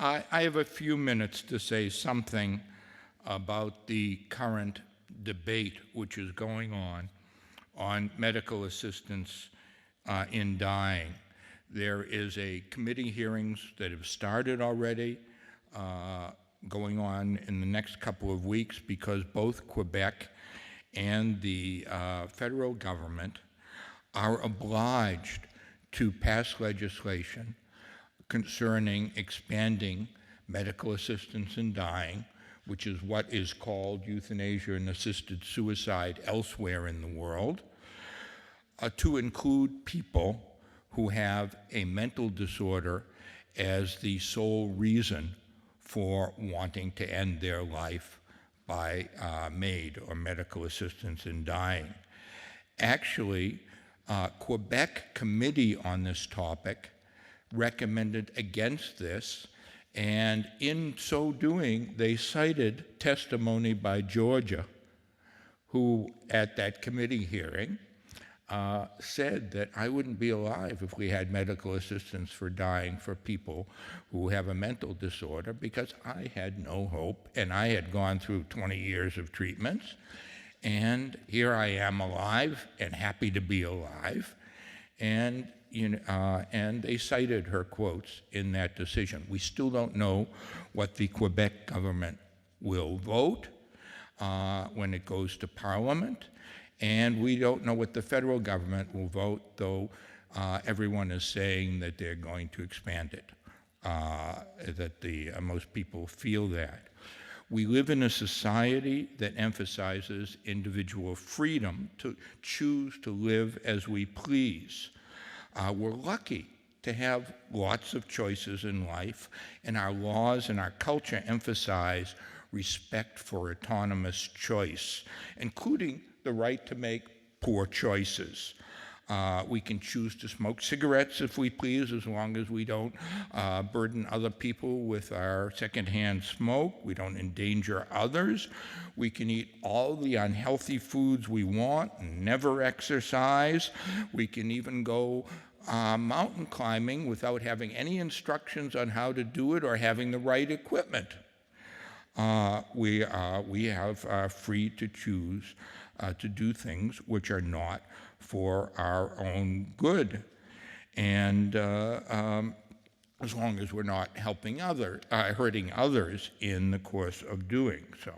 I have a few minutes to say something about the current debate which is going on medical assistance in dying. There is a committee hearings that have started already, going on in the next couple of weeks, because both Quebec and the federal government are obliged to pass legislation concerning expanding medical assistance in dying, which is what is called euthanasia and assisted suicide elsewhere in the world, to include people who have a mental disorder as the sole reason for wanting to end their life by MAID, or medical assistance in dying. Actually, Quebec committee on this topic recommended against this, and in so doing, they cited testimony by Georgia, who at that committee hearing said that I wouldn't be alive if we had medical assistance for dying for people who have a mental disorder, because I had no hope, and I had gone through 20 years of treatments, and here I am alive and happy to be alive. And and they cited her quotes in that decision. We still don't know what the Quebec government will vote when it goes to Parliament, and we don't know what the federal government will vote, though everyone is saying that they're going to expand it, that most people feel that. We live in a society that emphasizes individual freedom to choose to live as we please. We're lucky to have lots of choices in life, and our laws and our culture emphasize respect for autonomous choice, including the right to make poor choices. We can choose to smoke cigarettes if we please, as long as we don't burden other people with our secondhand smoke. We don't endanger others. We can eat all the unhealthy foods we want and never exercise. We can even go mountain climbing without having any instructions on how to do it or having the right equipment. We have free to choose to do things which are not for our own good, and as long as we're not hurting others in the course of doing so.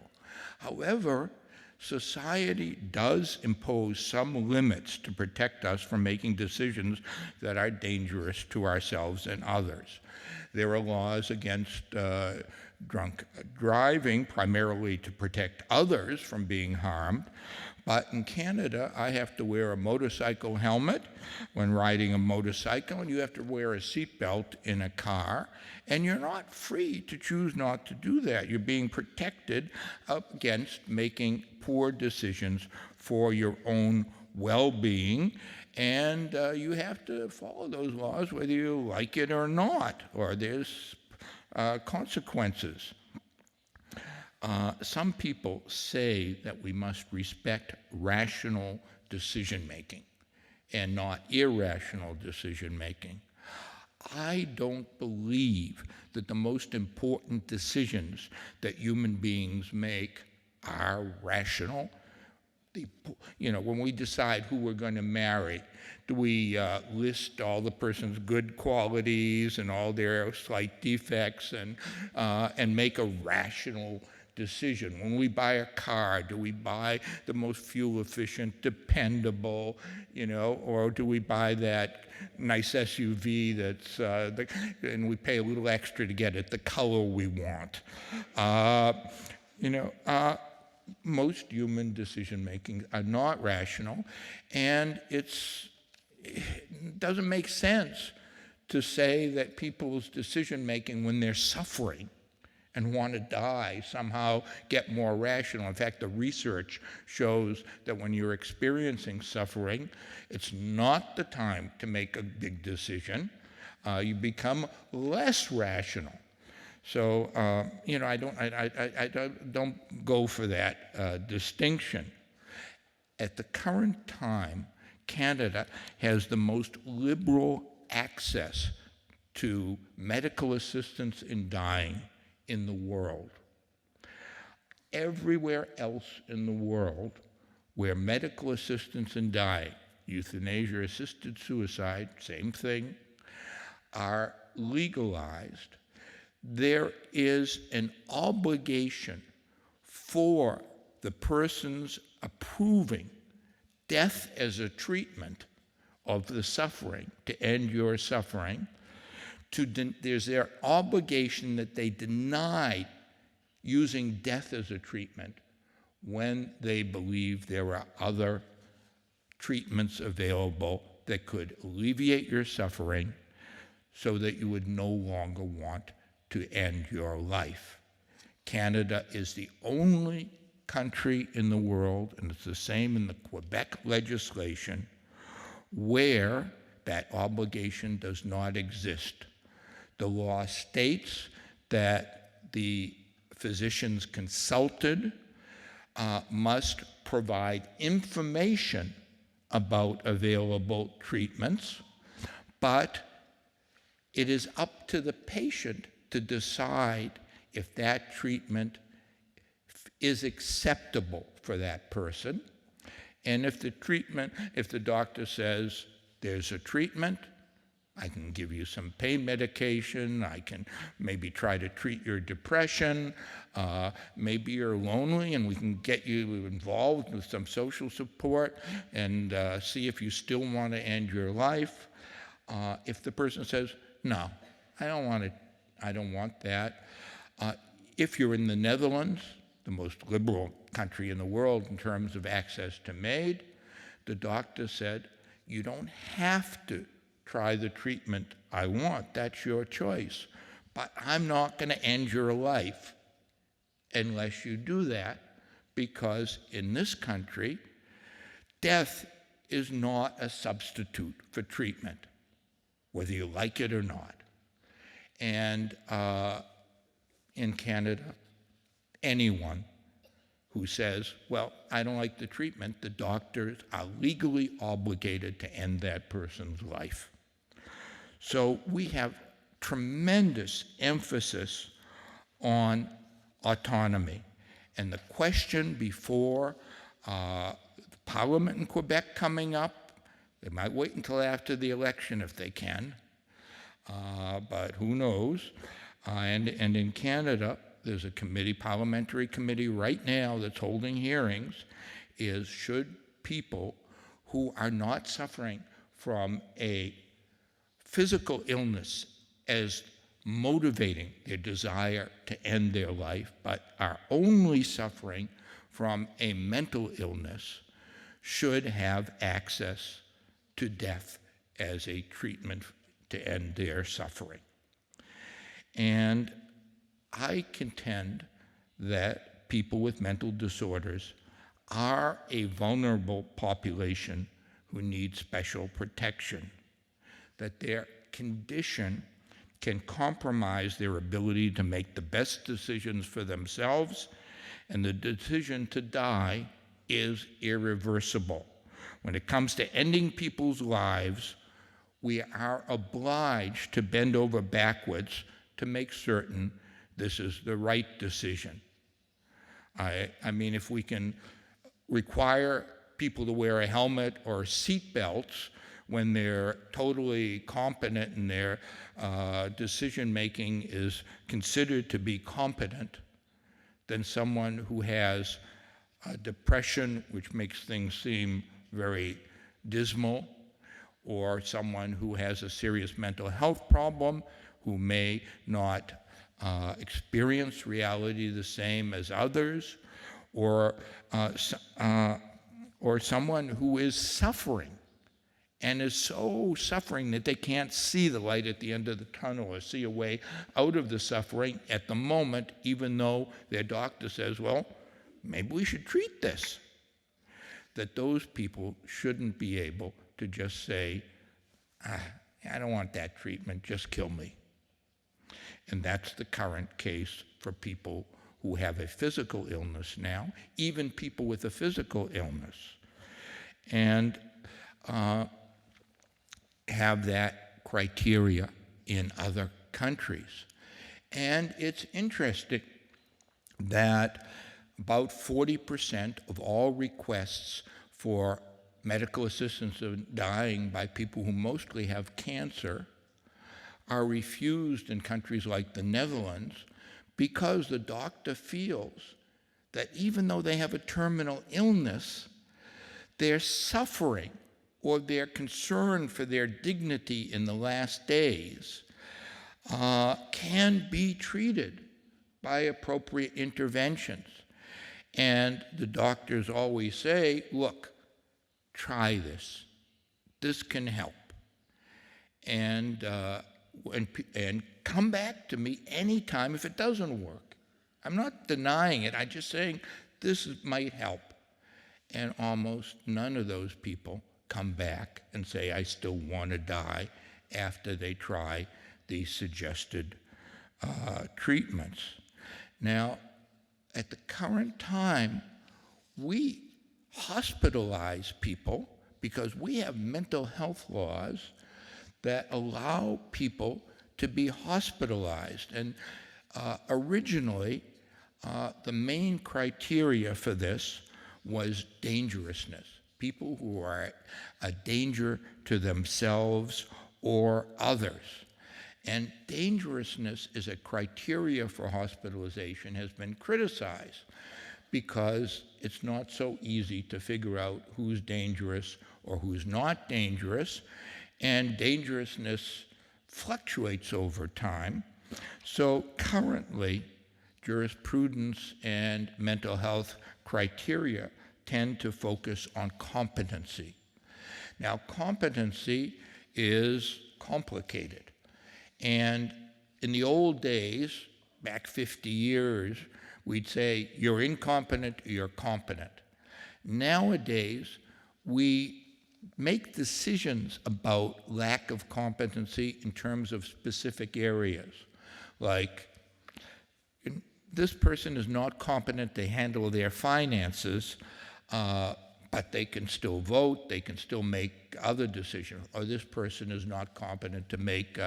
However, society does impose some limits to protect us from making decisions that are dangerous to ourselves and others. There are laws against drunk driving, primarily to protect others from being harmed. But in Canada, I have to wear a motorcycle helmet when riding a motorcycle, and you have to wear a seatbelt in a car, and you're not free to choose not to do that. You're being protected against making poor decisions for your own well-being, and you have to follow those laws whether you like it or not, or there's consequences. Some people say that we must respect rational decision-making and not irrational decision-making. I don't believe that the most important decisions that human beings make are rational. When we decide who we're going to marry, do we list all the person's good qualities and all their slight defects and make a rational decision? When we buy a car, do we buy the most fuel-efficient, dependable, or do we buy that nice SUV and we pay a little extra to get it, the color we want? Most human decision-making are not rational, and it doesn't make sense to say that people's decision-making when they're suffering and want to die somehow get more rational. In fact, the research shows that when you're experiencing suffering, it's not the time to make a big decision. You become less rational. So, I don't go for that distinction. At the current time, Canada has the most liberal access to medical assistance in dying in the world. Everywhere else in the world where medical assistance in dying, euthanasia, assisted suicide, same thing, are legalized, there is an obligation for the persons approving death as a treatment of the suffering, to end your suffering, there's their obligation that they deny using death as a treatment when they believe there are other treatments available that could alleviate your suffering so that you would no longer want to end your life. Canada is the only country in the world, and it's the same in the Quebec legislation, where that obligation does not exist. The law states that the physicians consulted must provide information about available treatments, but it is up to the patient to decide if that treatment is acceptable for that person. And if the doctor says there's a treatment, I can give you some pain medication, I can maybe try to treat your depression, maybe you're lonely and we can get you involved with some social support and see if you still want to end your life. If the person says, no, I don't want that. If you're in the Netherlands, the most liberal country in the world in terms of access to MAID, the doctor said, you don't have to try the treatment I want, that's your choice. But I'm not going to end your life unless you do that, because in this country, death is not a substitute for treatment, whether you like it or not. And in Canada, anyone who says, well, I don't like the treatment, the doctors are legally obligated to end that person's life. So we have tremendous emphasis on autonomy. And the question before Parliament in Quebec coming up, they might wait until after the election if they can, but who knows. And in Canada, there's a parliamentary committee right now that's holding hearings, is should people who are not suffering from a physical illness as motivating their desire to end their life, but are only suffering from a mental illness, should have access to death as a treatment to end their suffering. And I contend that people with mental disorders are a vulnerable population who need special protection, that their condition can compromise their ability to make the best decisions for themselves, and the decision to die is irreversible. When it comes to ending people's lives, we are obliged to bend over backwards to make certain this is the right decision. I mean, if we can require people to wear a helmet or seat belts when they're totally competent and their decision-making is considered to be competent, then someone who has depression, which makes things seem very dismal, or someone who has a serious mental health problem, who may not experience reality the same as others, or someone who is suffering and is so suffering that they can't see the light at the end of the tunnel or see a way out of the suffering at the moment, even though their doctor says, well, maybe we should treat this. That those people shouldn't be able to just say, I don't want that treatment, just kill me. And that's the current case for people who have a physical illness now, even people with a physical illness, and have that criteria in other countries. And it's interesting that about 40% of all requests for medical assistance in dying by people who mostly have cancer are refused in countries like the Netherlands because the doctor feels that even though they have a terminal illness, their suffering or their concern for their dignity in the last days can be treated by appropriate interventions. And the doctors always say, look, try this. This can help. And come back to me anytime if it doesn't work. I'm not denying it. I'm just saying this might help. And almost none of those people come back and say, I still want to die after they try these suggested treatments. Now, at the current time, we hospitalize people because we have mental health laws that allow people to be hospitalized. And originally, the main criteria for this was dangerousness. People who are a danger to themselves or others. And dangerousness as a criteria for hospitalization has been criticized because it's not so easy to figure out who's dangerous or who's not dangerous, and dangerousness fluctuates over time. So currently, jurisprudence and mental health criteria tend to focus on competency. Now, competency is complicated. And in the old days, back 50 years, we'd say, you're incompetent or you're competent. Nowadays, we make decisions about lack of competency in terms of specific areas. Like, this person is not competent to handle their finances, but they can still vote, they can still make other decisions. Or this person is not competent to make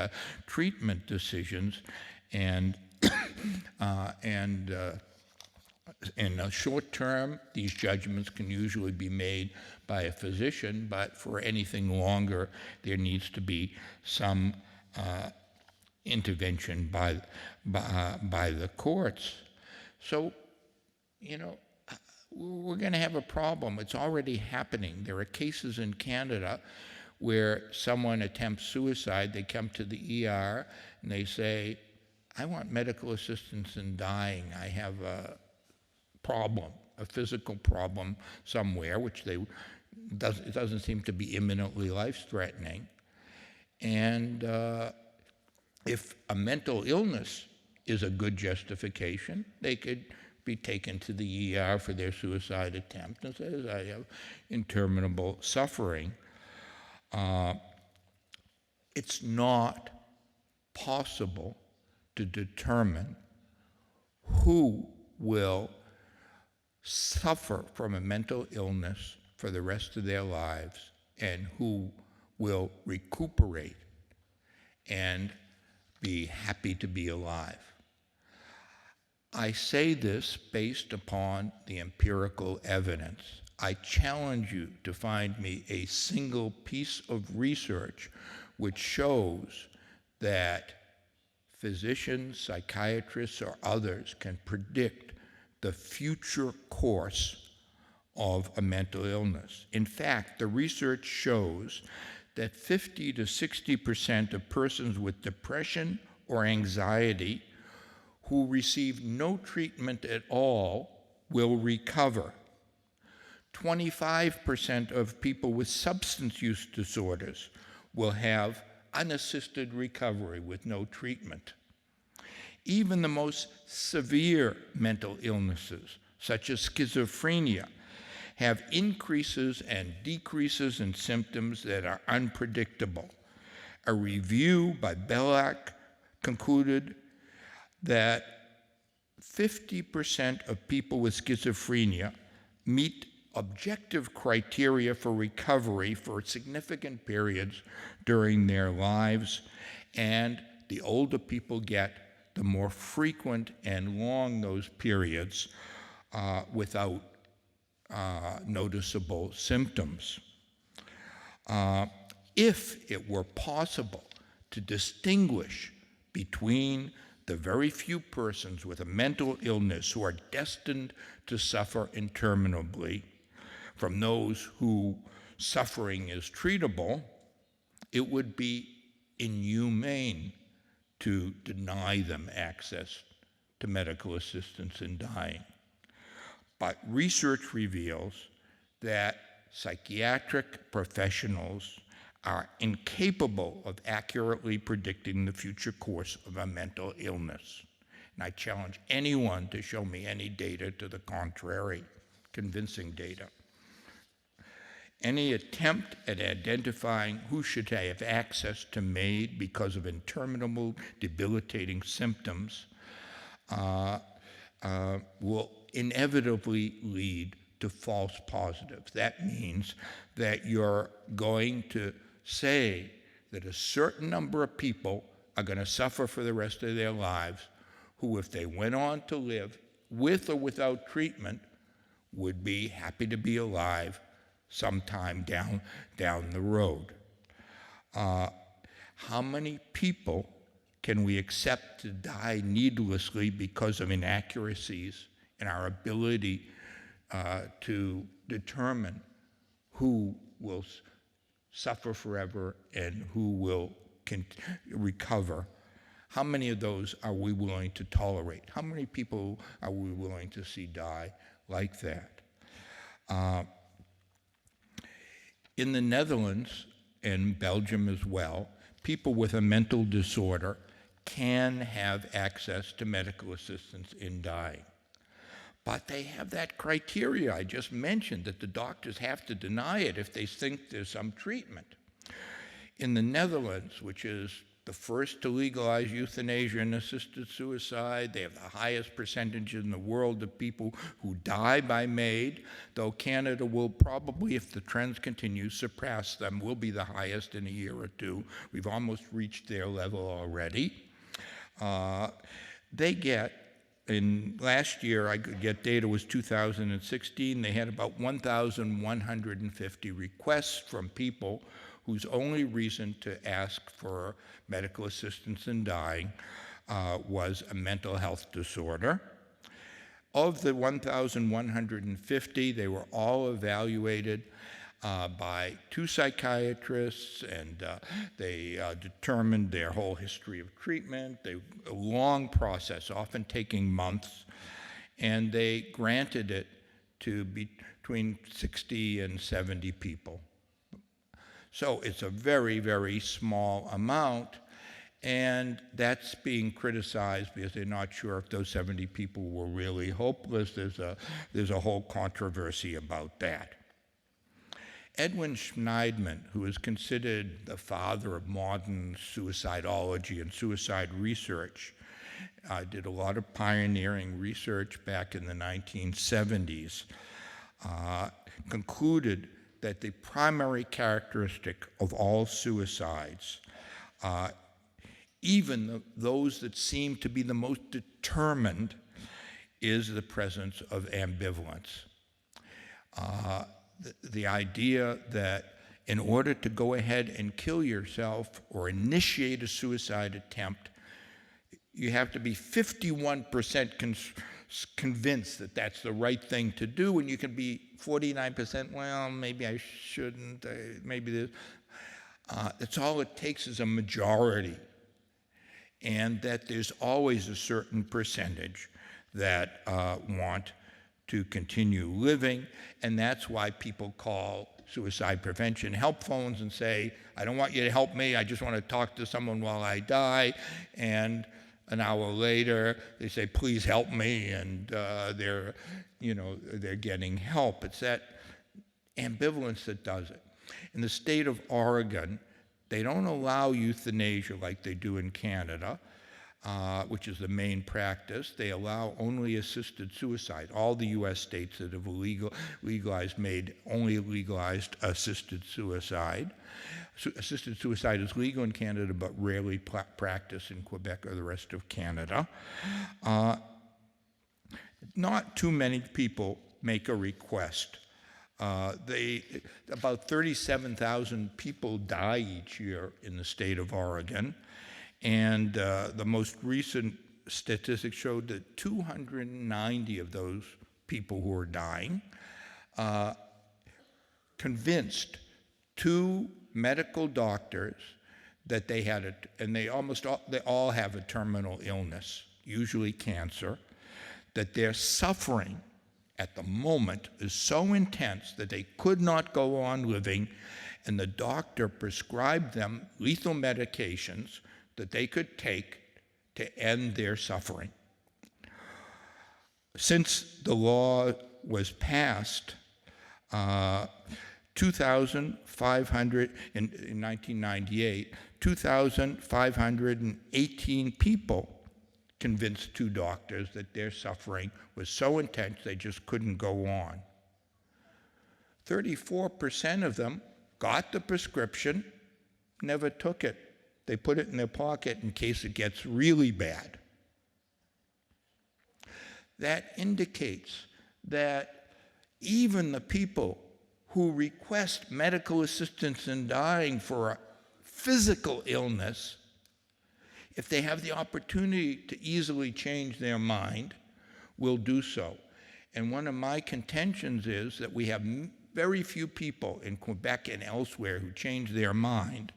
treatment decisions, and in a short term, these judgments can usually be made by a physician, but for anything longer, there needs to be some intervention by the courts. So, we're going to have a problem. It's already happening. There are cases in Canada where someone attempts suicide. They come to the ER and they say, I want medical assistance in dying. I have a problem, a physical problem somewhere, which it doesn't seem to be imminently life-threatening. And if a mental illness is a good justification, they could be taken to the ER for their suicide attempt and says, I have interminable suffering. It's not possible to determine who will suffer from a mental illness for the rest of their lives and who will recuperate and be happy to be alive. I say this based upon the empirical evidence. I challenge you to find me a single piece of research which shows that physicians, psychiatrists, or others can predict the future course of a mental illness. In fact, the research shows that 50 to 60% of persons with depression or anxiety who receive no treatment at all will recover. 25% of people with substance use disorders will have unassisted recovery with no treatment. Even the most severe mental illnesses, such as schizophrenia, have increases and decreases in symptoms that are unpredictable. A review by Bellac concluded that 50% of people with schizophrenia meet objective criteria for recovery for significant periods during their lives, And the older people get, the more frequent and long those periods without noticeable symptoms. If it were possible to distinguish between the very few persons with a mental illness who are destined to suffer interminably from those whose suffering is treatable, it would be inhumane to deny them access to medical assistance in dying. But research reveals that psychiatric professionals are incapable of accurately predicting the future course of a mental illness. And I challenge anyone to show me any data to the contrary, convincing data. Any attempt at identifying who should have access to MAID because of interminable debilitating symptoms will inevitably lead to false positives. That means that you're going to say that a certain number of people are going to suffer for the rest of their lives who, if they went on to live with or without treatment, would be happy to be alive sometime down the road. How many people can we accept to die needlessly because of inaccuracies in our ability to determine who will suffer forever and who will recover? How many of those are we willing to tolerate? How many people are we willing to see die like that? In the Netherlands and Belgium as well, people with a mental disorder can have access to medical assistance in dying. But they have that criteria I just mentioned, that the doctors have to deny it if they think there's some treatment. In the Netherlands, which is the first to legalize euthanasia and assisted suicide, they have the highest percentage in the world of people who die by MAID, though Canada will probably, if the trends continue, surpass them, will be the highest in a year or two. We've almost reached their level already. They get, in last year, I could get data, was 2016, they had about 1,150 requests from people whose only reason to ask for medical assistance in dying was a mental health disorder. Of the 1,150, they were all evaluated by 2 psychiatrists, and they determined their whole history of treatment, a long process, often taking months, and they granted it to between 60 and 70 people. So it's a very, very small amount, and that's being criticized because they're not sure if those 70 people were really hopeless. There's a whole controversy about that. Edwin Schneidman, who is considered the father of modern suicidology and suicide research, did a lot of pioneering research back in the 1970s, concluded that the primary characteristic of all suicides, even those that seem to be the most determined, is the presence of ambivalence. The idea that in order to go ahead and kill yourself or initiate a suicide attempt, you have to be 51% convinced that that's the right thing to do, and you can be 49%, well, maybe I shouldn't, maybe this. That's all it takes is a majority, and that there's always a certain percentage that want to continue living, and that's why people call suicide prevention help phones and say, I don't want you to help me, I just want to talk to someone while I die, and an hour later they say, please help me, and they're getting help. It's that ambivalence that does it. In the state of Oregon, they don't allow euthanasia like they do in Canada, which is the main practice. They allow only assisted suicide. All the U.S. states that have only legalized assisted suicide. Assisted suicide is legal in Canada, but rarely practiced in Quebec or the rest of Canada. Not too many people make a request. About 37,000 people die each year in the state of Oregon, and the most recent statistics showed that 290 of those people who are dying convinced two medical doctors that they had and they all have a terminal illness, usually cancer, that their suffering at the moment is so intense that they could not go on living, and the doctor prescribed them lethal medications that they could take to end their suffering. Since the law was passed, 2,500 in 1998, 2,518 people convinced two doctors that their suffering was so intense they just couldn't go on. 34% of them got the prescription, never took it. They put it in their pocket in case it gets really bad. That indicates that even the people who request medical assistance in dying for a physical illness, if they have the opportunity to easily change their mind, will do so. And one of my contentions is that we have very few people in Quebec and elsewhere who change their mind,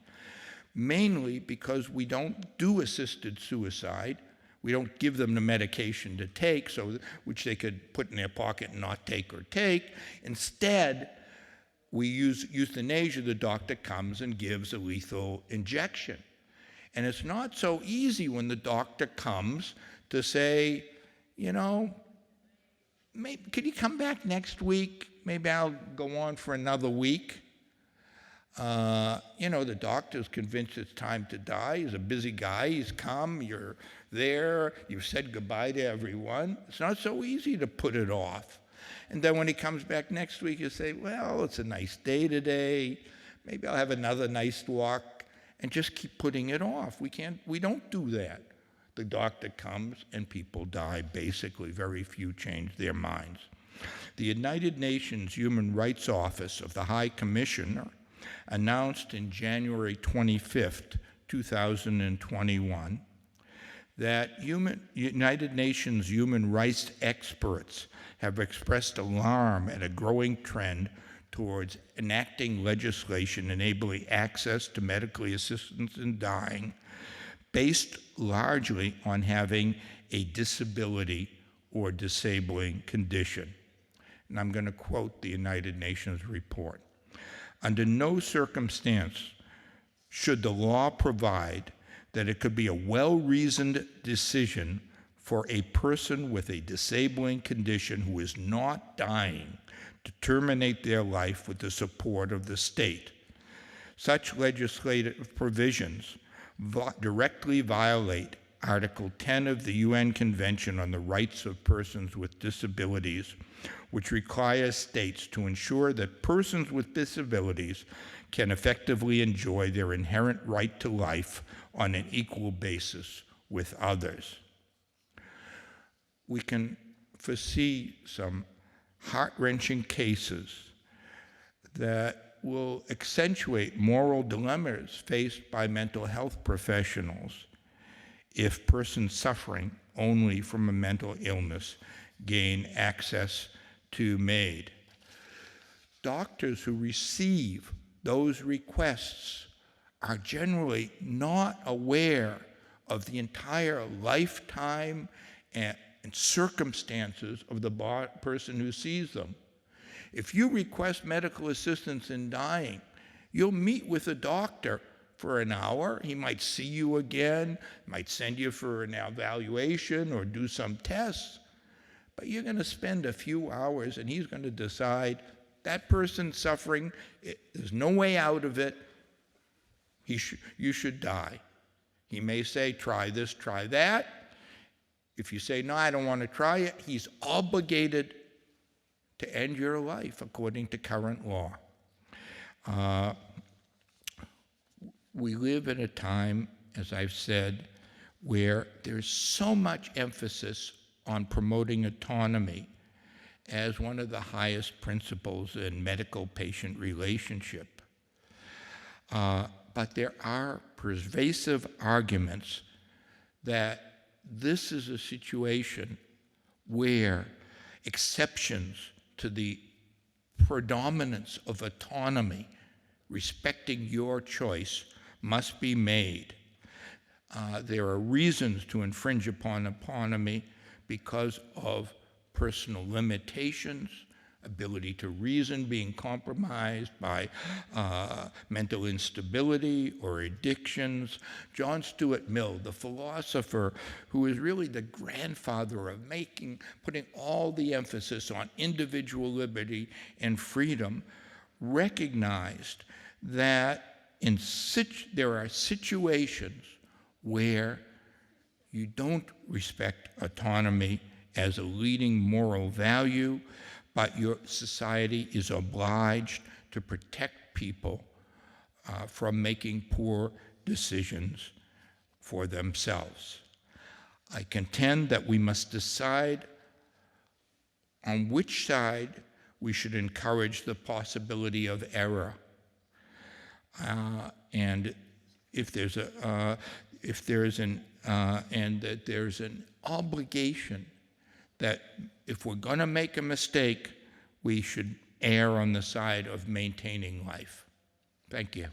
mainly because we don't do assisted suicide. We don't give them the medication to take, which they could put in their pocket and not take or take. Instead, we use euthanasia. The doctor comes and gives a lethal injection. And it's not so easy when the doctor comes to say, could you come back next week? Maybe I'll go on for another week. The doctor's convinced it's time to die. He's a busy guy. He's come. You're there. You've said goodbye to everyone. It's not so easy to put it off. And then when he comes back next week, you say, well, it's a nice day today. Maybe I'll have another nice walk. And just keep putting it off. We don't do that. The doctor comes and people die, basically. Very few change their minds. The United Nations Human Rights Office of the High Commissioner announced in January 25th, 2021, that United Nations human rights experts have expressed alarm at a growing trend towards enacting legislation enabling access to medical assistance in dying based largely on having a disability or disabling condition. And I'm going to quote the United Nations report. Under no circumstance should the law provide that it could be a well-reasoned decision for a person with a disabling condition who is not dying to terminate their life with the support of the state. Such legislative provisions directly violate Article 10 of the UN Convention on the Rights of Persons with Disabilities, which requires states to ensure that persons with disabilities can effectively enjoy their inherent right to life on an equal basis with others. We can foresee some heart-wrenching cases that will accentuate moral dilemmas faced by mental health professionals if persons suffering only from a mental illness gain access to MAID. Doctors who receive those requests are generally not aware of the entire lifetime and circumstances of the person who sees them. If you request medical assistance in dying, you'll meet with a doctor for an hour. He might see you again, might send you for an evaluation or do some tests, but you're going to spend a few hours and he's going to decide that person's suffering, there's no way out of it, you should die. He may say, try this, try that. If you say, no, I don't want to try it, he's obligated to end your life according to current law. We live in a time, as I've said, where there's so much emphasis on promoting autonomy as one of the highest principles in medical-patient relationship. But there are pervasive arguments that this is a situation where exceptions to the predominance of autonomy, respecting your choice, must be made. There are reasons to infringe upon autonomy because of personal limitations, ability to reason being compromised by mental instability or addictions. John Stuart Mill, the philosopher who is really the grandfather of putting all the emphasis on individual liberty and freedom, recognized that there are situations where you don't respect autonomy as a leading moral value, but your society is obliged to protect people from making poor decisions for themselves. I contend that we must decide on which side we should encourage the possibility of error. And if there's an obligation that if we're going to make a mistake, we should err on the side of maintaining life. Thank you.